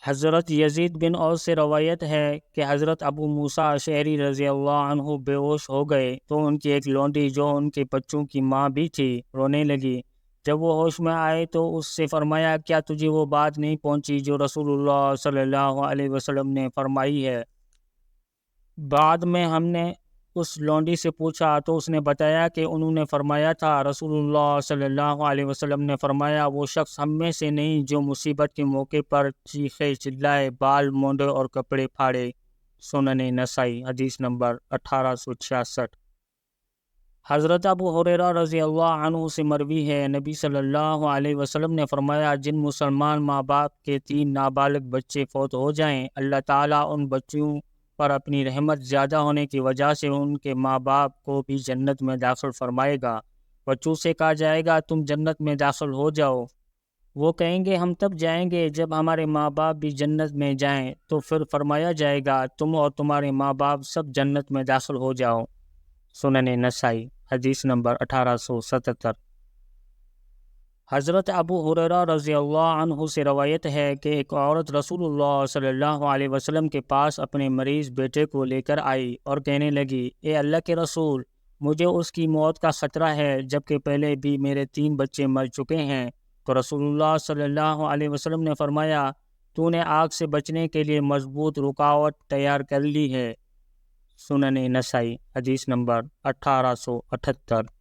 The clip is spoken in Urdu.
حضرت یزید بن اوس سے روایت ہے کہ حضرت ابو موسیٰ اشعری رضی اللہ عنہ بے ہوش ہو گئے تو ان کی ایک لونڈی جو ان کے بچوں کی ماں بھی تھی رونے لگی۔ جب وہ ہوش میں آئے تو اس سے فرمایا، کیا تجھے وہ بات نہیں پہنچی جو رسول اللہ صلی اللہ علیہ وسلم نے فرمائی ہے؟ بعد میں ہم نے اس لونڈی سے پوچھا تو اس نے بتایا کہ انہوں نے فرمایا تھا، رسول اللہ صلی اللہ علیہ وسلم نے فرمایا، وہ شخص ہم میں سے نہیں جو مصیبت کے موقع پر چیخے چلائے، بال مونڈے اور کپڑے پھاڑے۔ سنن نسائی، حدیث نمبر 1866۔ حضرت ابو ہریرہ رضی اللہ عنہ سے مروی ہے، نبی صلی اللہ علیہ وسلم نے فرمایا، جن مسلمان ماں باپ کے 3 نابالغ بچے فوت ہو جائیں، اللہ تعالیٰ ان بچوں پر اپنی رحمت زیادہ ہونے کی وجہ سے ان کے ماں باپ کو بھی جنت میں داخل فرمائے گا۔ بچوں سے کہا جائے گا، تم جنت میں داخل ہو جاؤ۔ وہ کہیں گے، ہم تب جائیں گے جب ہمارے ماں باپ بھی جنت میں جائیں۔ تو پھر فرمایا جائے گا، تم اور تمہارے ماں باپ سب جنت میں داخل ہو جاؤ۔ سنن نسائی، حدیث نمبر 1877۔ حضرت ابو ہریرہ رضی اللہ عنہ سے روایت ہے کہ ایک عورت رسول اللہ صلی اللہ علیہ وسلم کے پاس اپنے مریض بیٹے کو لے کر آئی اور کہنے لگی، اے اللہ کے رسول، مجھے اس کی موت کا خطرہ ہے جبکہ پہلے بھی میرے 3 بچے مر چکے ہیں۔ تو رسول اللہ صلی اللہ علیہ وسلم نے فرمایا، تو نے آگ سے بچنے کے لیے مضبوط رکاوٹ تیار کر لی ہے۔ سنن نسائی، حدیث نمبر 1878۔